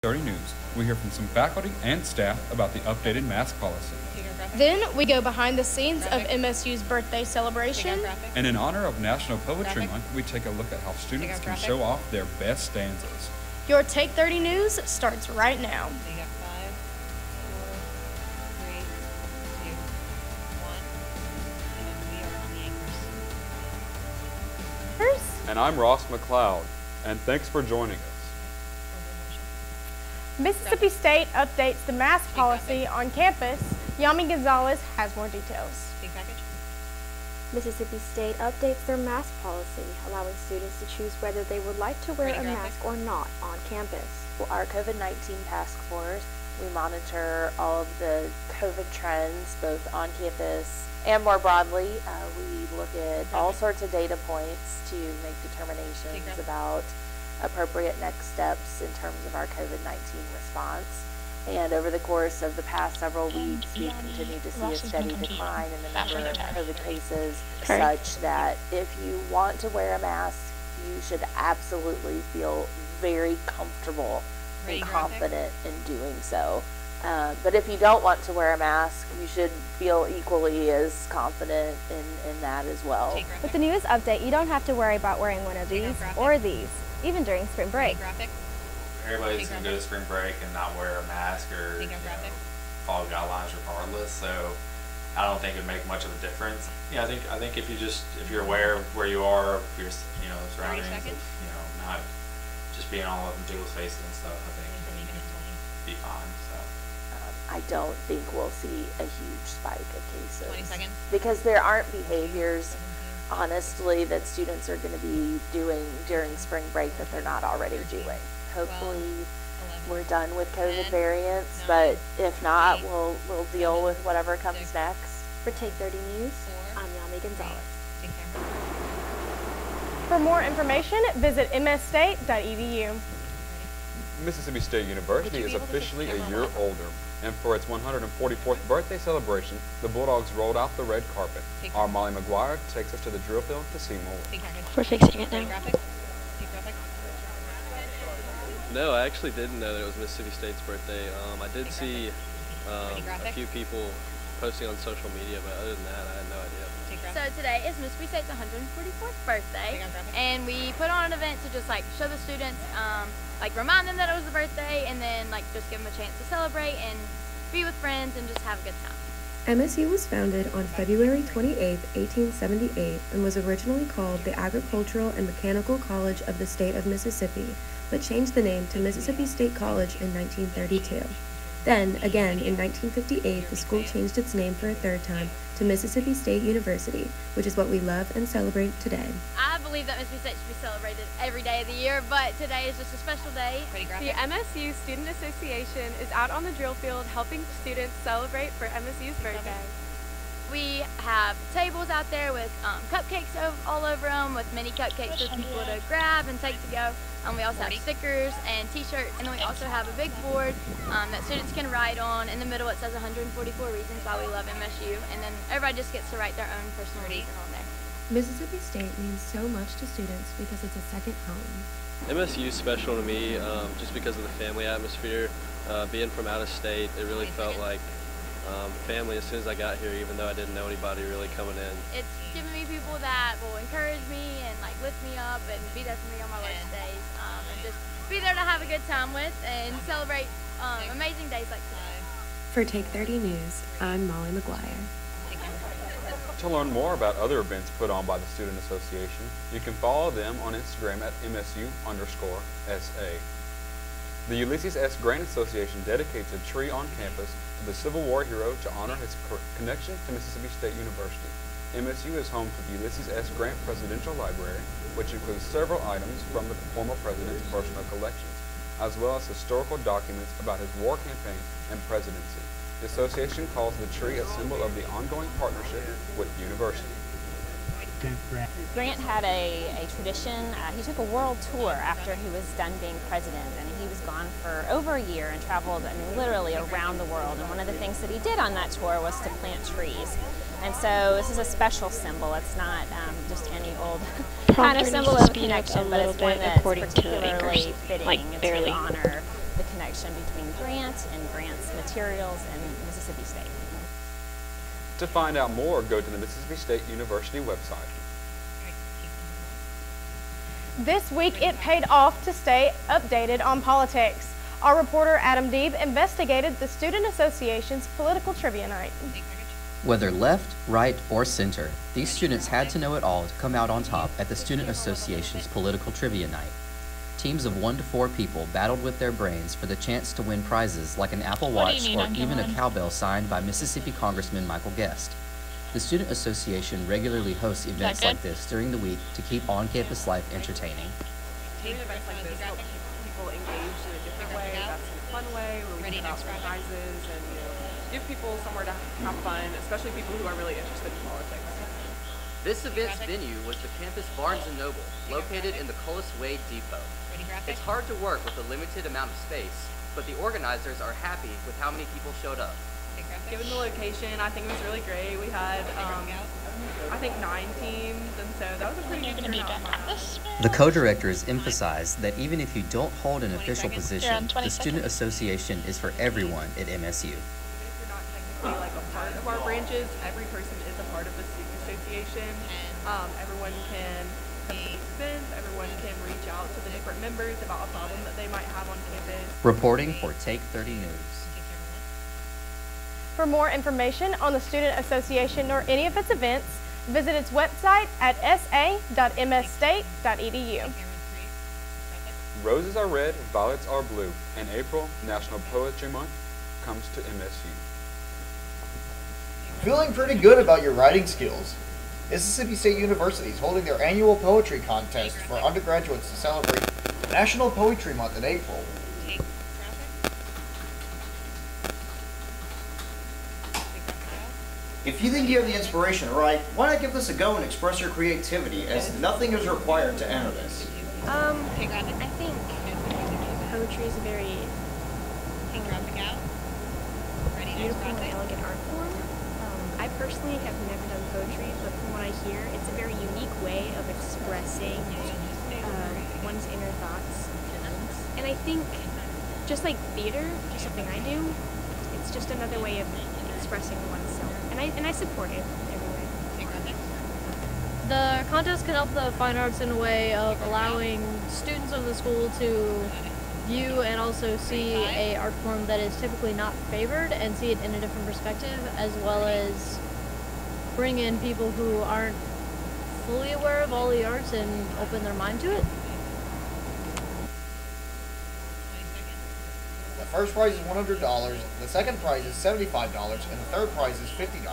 30 News. We hear from some faculty and staff about the updated mask policy. Then we go behind the scenes of MSU's birthday celebration. And in honor of National Poetry Month, we take a look at how students can show off their best stanzas. Your Take 30 News starts right now. And I'm Ross McLeod, and thanks for joining us. Mississippi State updates the mask policy on campus. Yamy Gonzales has more details. Mississippi State updates their mask policy, allowing students to choose whether they would like to wear a mask or not on campus. Our COVID-19 task force, we monitor all of the COVID trends, both on campus and more broadly. We look at all sorts of data points to make determinations about appropriate next steps in terms of our COVID-19 response. And over the course of the past several weeks, we've continued to see a steady decline in the number of COVID cases, such that if you want to wear a mask, you should absolutely feel very comfortable and confident in doing so. But if you don't want to wear a mask, you should feel equally as confident in that as well. With the newest update, you don't have to worry about wearing one of these or these, even during spring break. Everybody's going to go to spring break and not wear a mask or follow guidelines regardless, so I don't think it would make much of a difference. Yeah, I think if you're aware of where you are, your surroundings, of, not just being all up in people's faces and stuff, I think you'd be fine. So I don't think we'll see a huge spike of cases because there aren't behaviors, honestly, that students are going to be doing during spring break that they're not already doing. Hopefully we're done with COVID variants, but if not, we'll deal with whatever comes next. For Take 30 News, I'm Yamy Gonzales. For more information, visit msstate.edu. Mississippi State University is officially a year older, and for its 144th birthday celebration, the Bulldogs rolled out the red carpet. Our Molly McGuire takes us to the drill field to see more. We're fixing it now. No, I actually didn't know that it was Mississippi State's birthday. I did see a few people posting on social media, but other than that, I had no idea. So today is Mississippi State's 144th birthday, and we put on an event to just show the students, remind them that it was the birthday, and then just give them a chance to celebrate and be with friends and just have a good time. MSU was founded on February 28, 1878, and was originally called the Agricultural and Mechanical College of the State of Mississippi, but changed the name to Mississippi State College in 1932. Then, again, in 1958, the school changed its name for a third time to Mississippi State University, which is what we love and celebrate today. I believe that Mississippi State should be celebrated every day of the year, but today is just a special day. The MSU Student Association is out on the drill field helping students celebrate for MSU's birthday. We have tables out there with cupcakes all over them, with mini cupcakes for people to grab and take to go. We also have stickers and t-shirts, and then we also have a big board that students can write on. In the middle it says 144 reasons why we love MSU, and then everybody just gets to write their own personal reason on there. Mississippi State means so much to students because it's a second home. MSU is special to me just because of the family atmosphere. Being from out of state, it really felt like family as soon as I got here, even though I didn't know anybody really coming in. It's given me people that will encourage me and lift me up and be there for me on my worst days, and just be there to have a good time with and celebrate amazing days like today. For Take 30 News, I'm Molly McGuire. To learn more about other events put on by the Student Association, you can follow them on Instagram at MSU_SA. The Ulysses S. Grant Association dedicates a tree on campus to the Civil War hero to honor his connection to Mississippi State University. MSU is home to the Ulysses S. Grant Presidential Library, which includes several items from the former president's personal collections, as well as historical documents about his war campaign and presidency. The association calls the tree a symbol of the ongoing partnership with the university. Grant had a tradition. He took a world tour after he was done being president, and he was gone for over a year and traveled, literally around the world. And one of the things that he did on that tour was to plant trees. And so this is a special symbol. It's not just any old kind of symbol of connection, but it's one that's particularly fitting to honor the connection connection between Grant and Grant's materials and Mississippi State. To find out more, go to the Mississippi State University website. This week, it paid off to stay updated on politics. Our reporter Adam Deeb investigated the Student Association's political trivia night. Whether left, right, or center, these students had to know it all to come out on top at the Student Association's political trivia night. Teams of 1 to 4 people battled with their brains for the chance to win prizes like an Apple Watch or even a cowbell signed by Mississippi Congressman Michael Guest. The Student Association regularly hosts events like this during the week to keep on-campus life entertaining. Doing events like this help people engage in a different way, that's in a fun way, where we give out some prizes and give people somewhere to have fun, especially people who are really interested in politics. This event's venue was the campus Barnes & Noble, located in the Cullis Wade Depot. It's hard to work with a limited amount of space, but the organizers are happy with how many people showed up. Given the location, I think it was really great. We had, I think 9 teams, and so that was a pretty good turnout. The co-directors emphasized that even if you don't hold an official position, the Student Association is for everyone at MSU. If you're not technically like a part of our branches, every person is a part of the Student Association. Everyone can come to these events, everyone can reach out to the different members about a problem that they might have on campus. Reporting for TAKE30 News. For more information on the Student Association or any of its events, visit its website at sa.msstate.edu. Roses are red, violets are blue. In April, National Poetry Month comes to MSU. Feeling pretty good about your writing skills? Mississippi State University is holding their annual poetry contest for undergraduates to celebrate National Poetry Month in April. If you think you have the inspiration to write, why not give this a go and express your creativity, as nothing is required to enter this? I think poetry is a very beautiful and elegant art form. I personally have never done poetry, but from what I hear, it's a very unique way of expressing one's inner thoughts. And I think, just like theater, which is something I do, it's just another way of expressing oneself. And I support it every way. The contest can help the fine arts in a way of allowing students of the school to view and also see a art form that is typically not favored and see it in a different perspective, as well as bring in people who aren't fully aware of all the arts and open their mind to it. The first prize is $100, the second prize is $75, and the third prize is $50.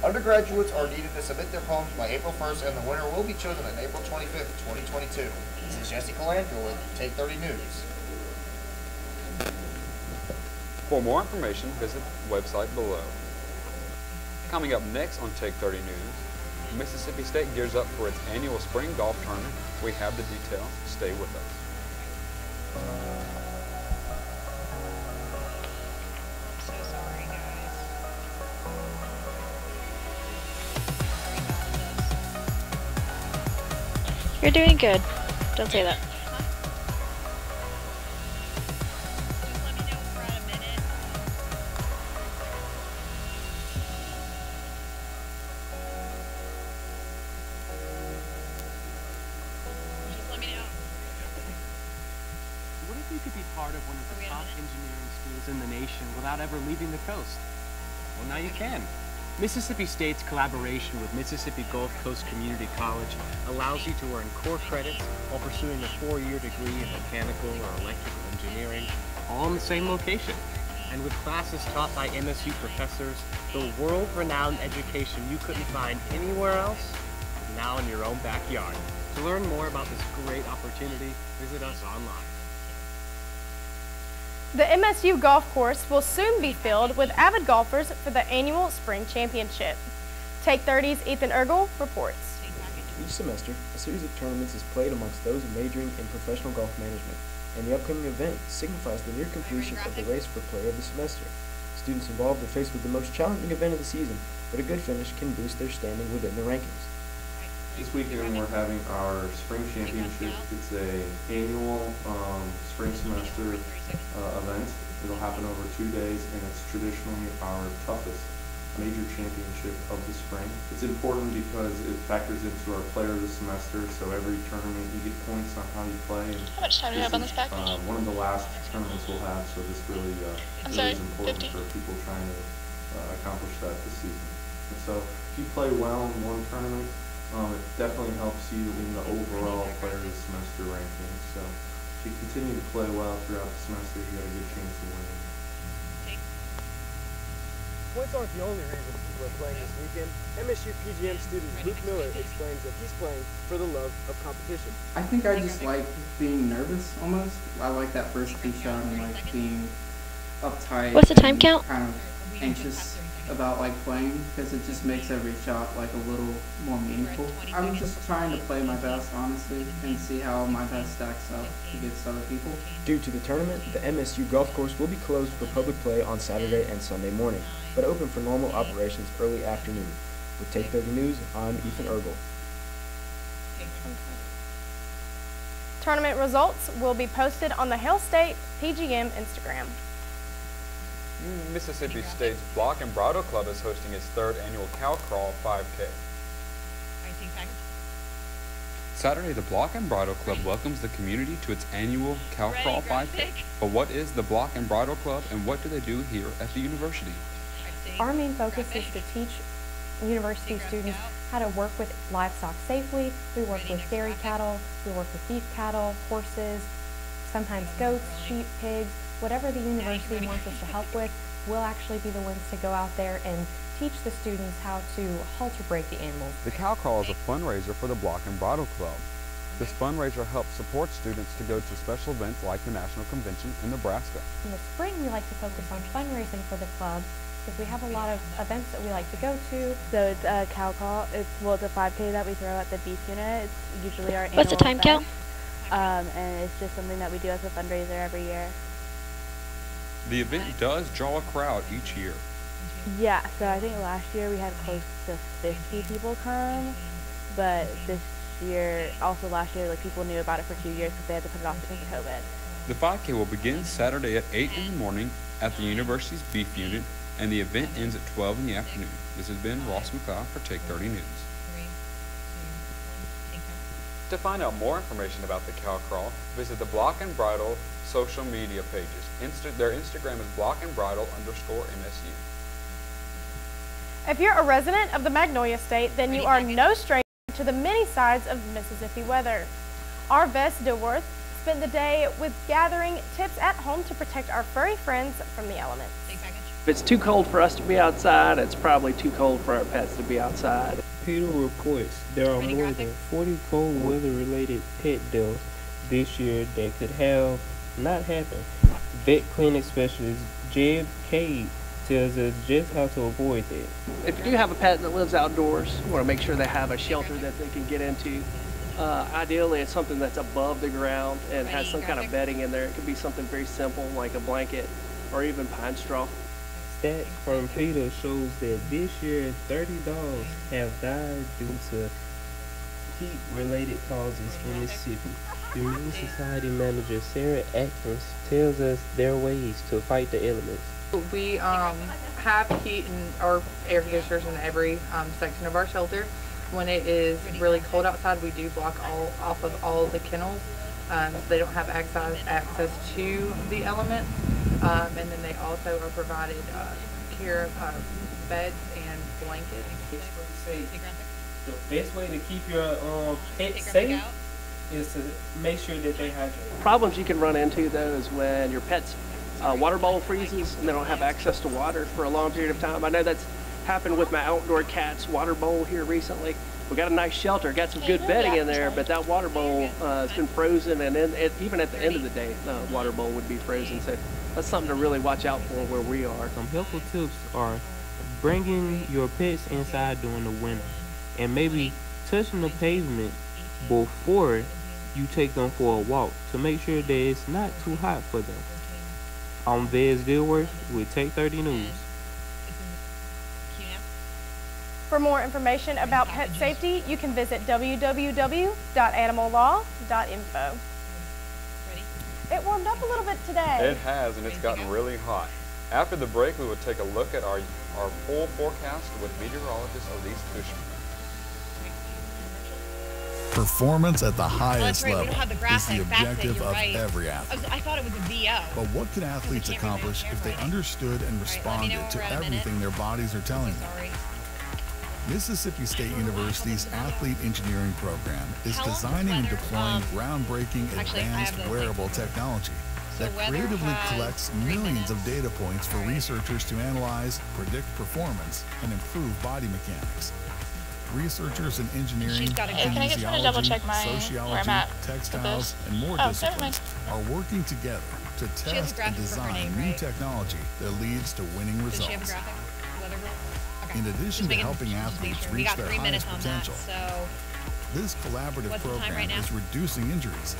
Undergraduates are needed to submit their poems by April 1st, and the winner will be chosen on April 25th, 2022. This is Jesse Calandra with TAKE30 News. For more information, visit the website below. Coming up next on TAKE30 News, Mississippi State gears up for its annual spring golf tournament. We have the details. Stay with us. You're doing good. Don't say that. What if you could be part of one of the top engineering schools in the nation without ever leaving the coast? Well, now you can. Mississippi State's collaboration with Mississippi Gulf Coast Community College allows you to earn core credits while pursuing a 4-year degree in mechanical or electrical engineering, all in the same location. And with classes taught by MSU professors, the world-renowned education you couldn't find anywhere else is now in your own backyard. To learn more about this great opportunity, visit us online. The MSU golf course will soon be filled with avid golfers for the annual spring championship. TAKE30's Ethan Eargle reports. Each semester, a series of tournaments is played amongst those majoring in professional golf management, and the upcoming event signifies the near completion of the race for player of the semester. Students involved are faced with the most challenging event of the season, but a good finish can boost their standing within the rankings. This weekend we're having our spring championship. It's a annual spring semester event. It'll happen over 2 days, and it's traditionally our toughest major championship of the spring. It's important because it factors into our player of the semester, so every tournament you get points on how you play. And how much time do you have on this package? One of the last tournaments we'll have, so this really, really is important 50? for people trying to accomplish that this season. And so if you play well in one tournament, it definitely helps you in the overall player of the semester ranking. So if you continue to play well throughout the semester, you got a good chance of winning. Points aren't the only reason people are playing this weekend. MSU PGM student Luke Miller explains that he's playing for the love of competition. I think I just like being nervous almost. I like that first tee shot and like being uptight. What's the time count? Kind of anxious about like playing because it just makes every shot like a little more meaningful. I'm just trying to play my best honestly and see how my best stacks up against other people. Due to the tournament, the MSU golf course will be closed for public play on Saturday and Sunday morning, but open for normal operations early afternoon. With Take 30 News, I'm Ethan Eargle. Tournament results will be posted on the Hail State PGM Instagram. Mississippi State's Block and Bridle Club is hosting its 3rd annual Cow Crawl 5K. Saturday, the Block and Bridle Club welcomes the community to its annual Cow Crawl 5K. But what is the Block and Bridle Club, and what do they do here at the university? Our main focus is to teach university students how to work with livestock safely. We work with dairy cattle, we work with beef cattle, horses, sometimes goats, sheep, pigs. Whatever the university wants us to help with, we'll actually be the ones to go out there and teach the students how to halter break the animals. The Cow Crawl is a fundraiser for the Block and Bridle Club. This fundraiser helps support students to go to special events like the National Convention in Nebraska. In the spring, we like to focus on fundraising for the club because we have a lot of events that we like to go to. So it's a Cow Crawl. It's a 5K that we throw at the beef unit. It's usually our annual What's the time count? And it's just something that we do as a fundraiser every year. The event does draw a crowd each year. Yeah, so I think last year we had close to 50 people come, but this year, also last year, like people knew about it for 2 years because they had to put it off because of COVID. The 5K will begin Saturday at 8 in the morning at the university's beef unit, and the event ends at 12 in the afternoon. This has been Ross McLeod for Take 30 News. To find out more information about the Cow Crawl, visit the Block and Bridle social media pages. Their Instagram is blockandbridle_MSU. If you're a resident of the Magnolia State, then you are no stranger to the many sides of Mississippi weather. Our vets, Dilworth, spent the day with gathering tips at home to protect our furry friends from the elements. If it's too cold for us to be outside, it's probably too cold for our pets to be outside. PETA reports there are more than 40 cold weather-related pet deaths this year that could have not happened. Vet clinic specialist Jeb Cade tells us just how to avoid that. If you do have a pet that lives outdoors, you want to make sure they have a shelter that they can get into. Ideally, it's something that's above the ground and has some kind of bedding in there. It could be something very simple like a blanket or even pine straw. Stats from PETA shows that this year 30 dogs have died due to heat-related causes in Mississippi. Humane Society manager Sarah Atkins tells us their ways to fight the elements. We have heat or air conditioners in every section of our shelter. When it is really cold outside, we do block off of all the kennels so they don't have access to the elements. And then they also are provided care of beds and blankets. The best way to keep your pet safe is to make sure that they hydrate. Problems you can run into though is when your pet's water bowl freezes and they don't have access to water for a long period of time. I know that's happened with my outdoor cat's water bowl here recently. We got a nice shelter, got some good bedding in there, but that water bowl has been frozen, and then even at the end of the day, the water bowl would be frozen. So that's something to really watch out for where we are. Some helpful tips are bringing your pets inside during the winter, and maybe touching the pavement before you take them for a walk to make sure that it's not too hot for them. I'm Dilworth with Take 30 News. For more information about pet safety, you can visit www.animallaw.info. It warmed up a little bit today. It has, and it's gotten really hot. After the break, we will take a look at our full forecast with meteorologist Elise Uschmann. Performance at the highest right, level is the objective of right. every athlete. I thought it was a VO. But what can athletes accomplish if they understood and responded to everything their bodies are telling them? Mississippi State University's Athlete Engineering program is designing and deploying groundbreaking advanced wearable technology that creatively collects millions of data points for researchers to analyze, predict performance, and improve body mechanics. Researchers in engineering, kinesiology, sociology, textiles, and more disciplines are working together to test and design new technology that leads to winning results. In addition to helping athletes reach their highest potential, this collaborative program is reducing injuries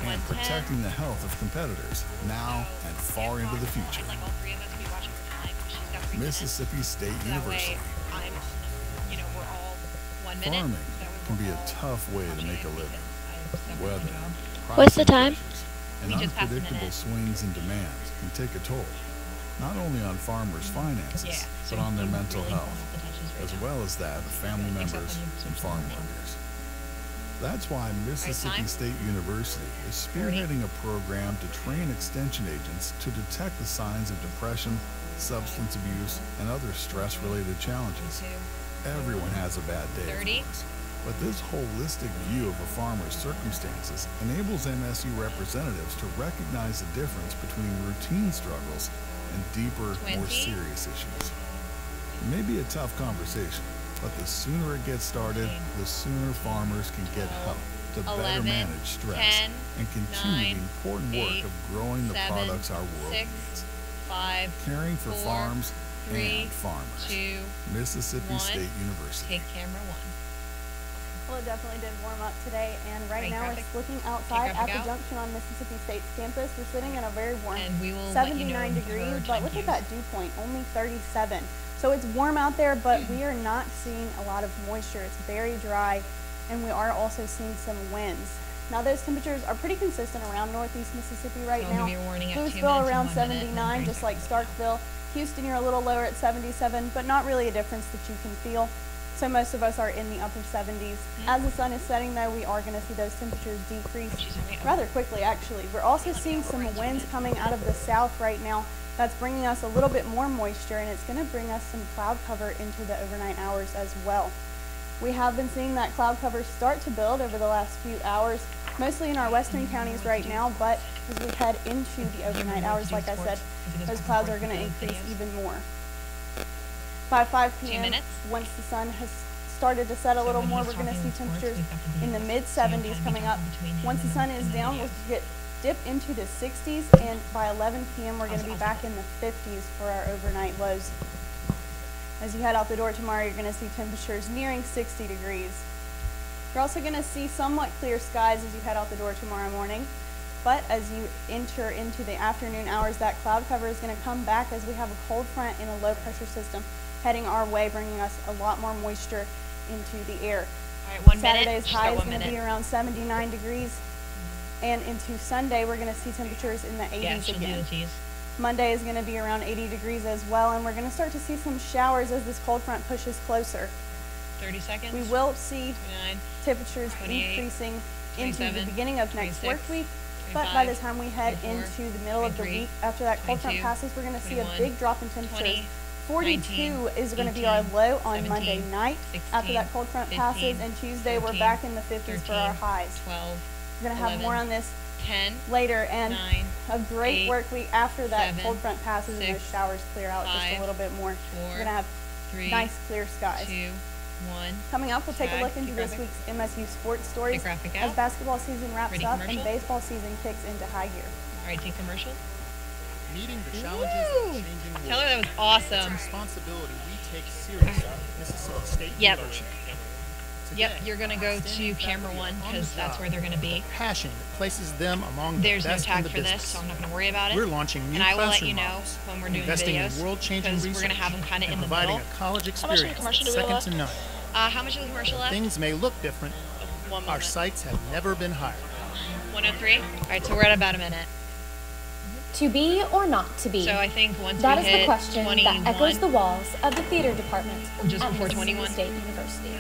and protecting the health of competitors now and far into the future. Mississippi State University. Farming can be a tough way to make a living. Weather, What's the time? and unpredictable swings in demands can take a toll, not only on farmers' finances, but on their mental health, as well as that of family members and farm workers. That's why Mississippi State University is spearheading a program to train extension agents to detect the signs of depression, substance abuse, and other stress-related challenges. Everyone has a bad day, of course, but this holistic view of a farmer's circumstances enables MSU representatives to recognize the difference between routine struggles and deeper, more serious issues. It may be a tough conversation, but the sooner it gets started, the sooner farmers can get help to better manage stress and continue the important work of growing the products our world needs. Caring for farms and farmers. Mississippi State University. Take camera 1. Well, it definitely did warm up today, and right now we're looking outside at the junction on Mississippi State's campus. We're sitting in a very warm 79 degrees, but look at that dew point, only 37. So it's warm out there, but we are not seeing a lot of moisture. It's very dry, and we are also seeing some winds. Now those temperatures are pretty consistent around northeast Mississippi right now. Louisville around 79, just like Starkville. Houston, you're a little lower at 77, but not really a difference that you can feel. So most of us are in the upper 70s. As the sun is setting, though, we are going to see those temperatures decrease rather quickly, actually. We're also seeing some winds coming out of the south right now. That's bringing us a little bit more moisture, and it's going to bring us some cloud cover into the overnight hours as well. We have been seeing that cloud cover start to build over the last few hours, mostly in our western counties right now, but as we head into the overnight hours, like I said, those clouds are going to increase even more. By 5 p.m., once the sun has started to set a little more, we're going to see temperatures in the mid-70s coming up. Once the sun is down, we'll dip into the 60s, and by 11 p.m., we're going to be back in the 50s for our overnight lows. As you head out the door tomorrow, you're going to see temperatures nearing 60 degrees. You're also going to see somewhat clear skies as you head out the door tomorrow morning. But as you enter into the afternoon hours, that cloud cover is going to come back as we have a cold front and a low pressure system heading our way, bringing us a lot more moisture into the air. Saturday's high is going to be around 79 degrees. And into Sunday, we're going to see temperatures in the 80s again. Monday is going to be around 80 degrees as well, and we're going to start to see some showers as this cold front pushes closer. 30 seconds. We will see temperatures increasing into the beginning of next work week, but by the time we head into the middle of the week, after that cold front passes, we're going to see a big drop in temperatures. 42 is going to be our low on Monday night after that cold front passes, and Tuesday we're back in the 50s for our highs. We're going to have more on this later, and a great work week after that cold front passes and those showers clear out just a little bit more. We're going to have nice clear skies. Coming up, we'll take a look into this week's MSU sports stories as basketball season wraps up and baseball season kicks into high gear. All right, take commercial. Meeting the challenges of changing the Tell her world. that was awesome. It's a responsibility we take seriously at Mississippi State University. Yep, you're going to go to camera 1 because that's where they're going to be. Passion that places them among There's the no best tag in the for business. this, so I'm not going to worry about it. We're launching new and I will let classroom you know models, when we're doing investing videos in world-changing because research, we're going to have them kind of in and the providing middle. a college How much of the experience commercial that's do we have second left? to none. How much of the commercial left? Things may look different. 1 Our moment. sites have never been higher. 103? All right, so we're at about a minute. To be or not to be? So I think once that we is hit the question 21, that echoes the walls of the theater department just at before Mississippi 21. State University.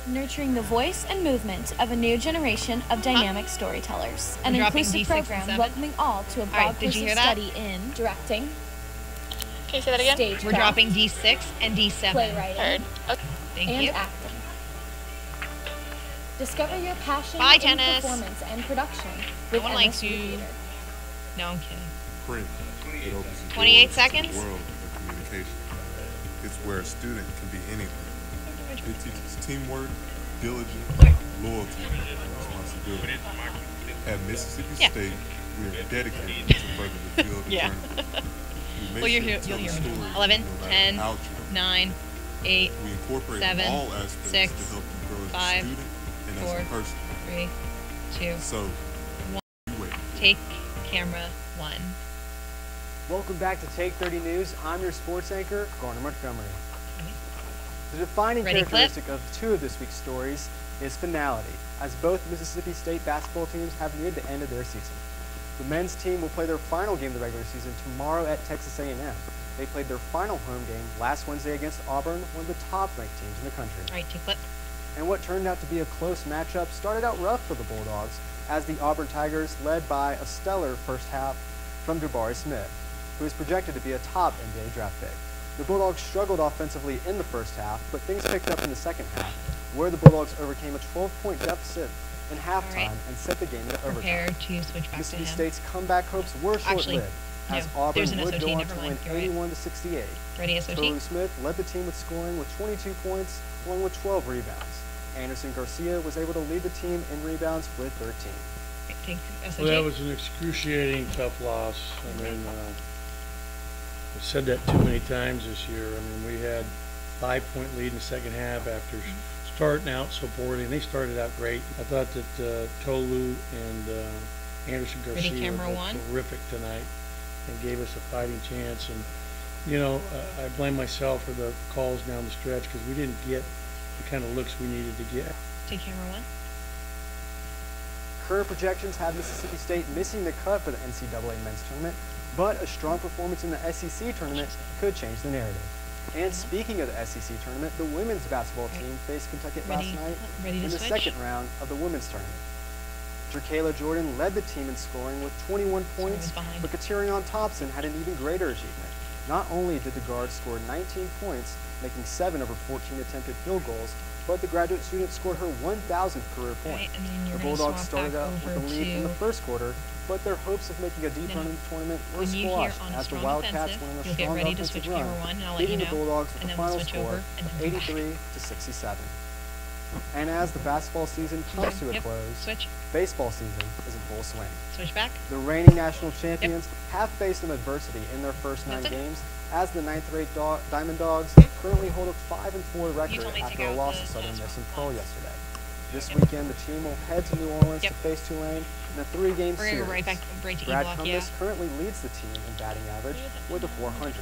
Nurturing the voice and movement of a new generation of dynamic storytellers. An We're dropping inclusive D6 and program 7. welcoming all to a All right, broad did course you of hear that? study in directing, Can you say that again? Stagecraft, We're dropping D6 and D7. playwriting, Heard. Okay. Thank and you. acting. Discover your passion Bye, in tennis. performance and production No with one likes MSU you. Theater. No, I'm kidding. Print. It opens the 28 doors seconds. to the world of communication. It's where a student can be anything. It teaches teamwork, diligence, loyalty, and responsibility. At Mississippi State, we are dedicated to further the field of journalism. We make Well, sure you'll to tell hear the me. story 11, no matter 10, how true. 9, 8, We incorporate 7, all aspects 6, to help you grow as 5, a student and 4, as a person. 3, 2, So, 1. wait. Take camera 1. Welcome back to Take 30 News. I'm your sports anchor, Garner Montgomery. The defining Ready, characteristic of 2 of this week's stories is finality, as both Mississippi State basketball teams have neared the end of their season. The men's team will play their final game of the regular season tomorrow at Texas A&M. They played their final home game last Wednesday against Auburn, one of the top-ranked teams in the country. All right, take clip. And what turned out to be a close matchup started out rough for the Bulldogs, as the Auburn Tigers led by a stellar first half from Jabari Smith, who is projected to be a top NBA draft pick. The Bulldogs struggled offensively in the first half, but things picked up in the second half, where the Bulldogs overcame a 12-point deficit in halftime and set the game into Prepare overtime. to switch back Mississippi to him. State's comeback hopes were Actually, short-lived, as no, Auburn there's an would SOT, go on never to mind, win you're right. 81-68. Ready, SOT? Tolu Smith led the team with scoring with 22 points, along with 12 rebounds. Anderson Garcia was able to lead the team in rebounds with 13. Take SOT. Well, that was an excruciating tough loss. I mean, I've said that too many times this year. I mean, we had 5-point lead in the second half after starting out so poorly, and they started out great. I thought that Tolu and Anderson Ready, Garcia camera were one. terrific tonight and gave us a fighting chance. And, you know, I blame myself for the calls down the stretch because we didn't get the kind of looks we needed to get. Take camera 1. Current projections have Mississippi State missing the cut for the NCAA men's tournament, but a strong performance in the SEC tournament could change the narrative. And speaking of the SEC tournament, the women's basketball team faced Kentucky last night in the second round of the women's tournament. Jerkayla Jordan led the team in scoring with 21 points, but Katerion Thompson had an even greater achievement. Not only did the guard score 19 points, making 7 of her 14 attempted field goals, but the graduate student scored her 1,000th career point. The Bulldogs started out with a lead in the first quarter, but their hopes of making a deep run in the tournament were squashed as the Wildcats went on a strong offensive run, leading the Bulldogs with a final score of 83-67. And as the basketball season comes to a close, baseball season is in full swing. Switch back. The reigning national champions have faced some adversity in their first 9 games, as the 9th-ranked Diamond Dogs currently hold a 5-4 record after a loss to Southern Miss in Pearl yesterday. This weekend, the team will head to New Orleans to face Tulane in a 3-game We're series. gonna go right back to Brad E-block, Cumbus currently leads the team in batting average with a .400.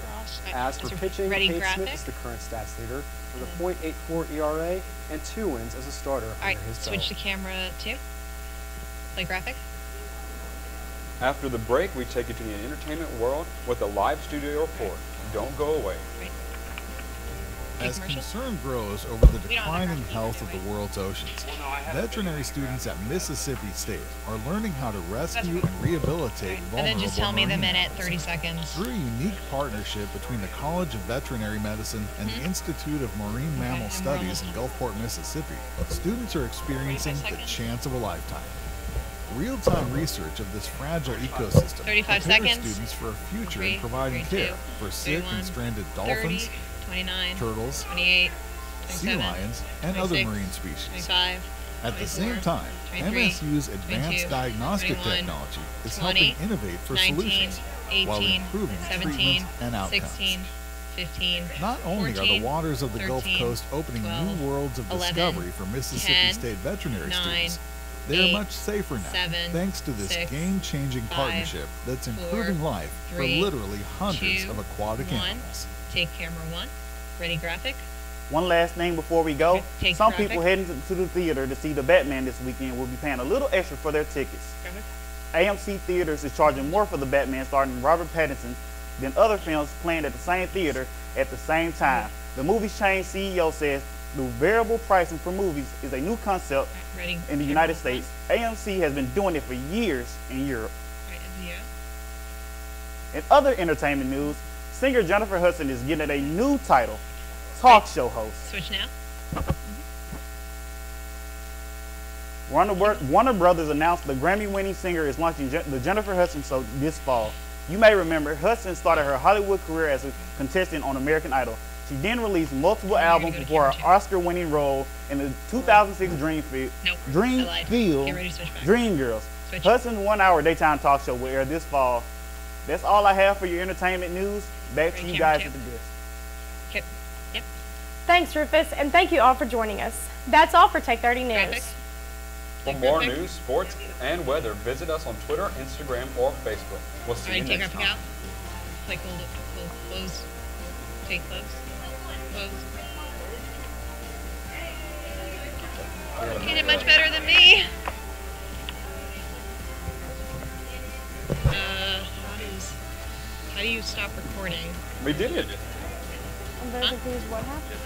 As for pitching, Cade Smith is the current stats leader with a .84 ERA and 2 wins as a starter under his belt. Switch to camera 2. Play graphic. After the break, we take you to the entertainment world with a live studio report. Don't go away. As concern grows over the declining health of the world's oceans, veterinary students at Mississippi State are learning how to rescue and rehabilitate vulnerable And then just tell me the marine minute, animals. 30 seconds. Through a unique partnership between the College of Veterinary Medicine and the Institute of Marine Mammal Studies in Gulfport, Mississippi, students are experiencing the chance of a lifetime. Real-time research of this fragile ecosystem 35 prepares seconds. students for a future in 3, providing 3, 2, care for sick 31, and stranded 30, dolphins, 29, turtles, 28, sea 27, lions, and 26, other marine species. 25, At the same time, 23, MSU's advanced 22, diagnostic 21, technology is 20, helping innovate for 19, solutions 18, while improving 17, treatment and outcomes. 16, 15, Not only 14, are the waters of the 13, Gulf Coast opening 12, new worlds of 11, discovery for Mississippi 10, State veterinary 9, students, they 8, are much safer now, 7, thanks to this 6, game-changing 5, partnership that's 4, improving life 3, for literally hundreds 2, of aquatic 1. animals. Take camera 1. Ready, graphic. One last thing before we go. Take Some graphic. people heading to the theater to see the Batman this weekend will be paying a little extra for their tickets. Graphic. AMC Theaters is charging more for the Batman starring Robert Pattinson than other films playing at the same theater at the same time. The movie chain CEO says the variable pricing for movies is a new concept Ready, in the United States. AMC has been doing it for years in Europe. Right, video. In other entertainment news, singer Jennifer Hudson is getting a new title, talk show host. Switch now. Warner Brothers announced the Grammy-winning singer is launching the Jennifer Hudson Show this fall. You may remember, Hudson started her Hollywood career as a contestant on American Idol. She then released multiple albums before her Oscar-winning role in the 2006 Dreamgirls. Hudson's one-hour daytime talk show will air this fall. That's all I have for your entertainment news. Back to you guys at the desk. Okay. Yep. Thanks, Rufus, and thank you all for joining us. That's all for Take 30 News. For more news, sports, and weather, visit us on Twitter, Instagram, or Facebook. We'll see you Take next graphic time. out. Like close. Take close. Close. You did much better than me. How do you stop recording? We did it. And those of these, what happened?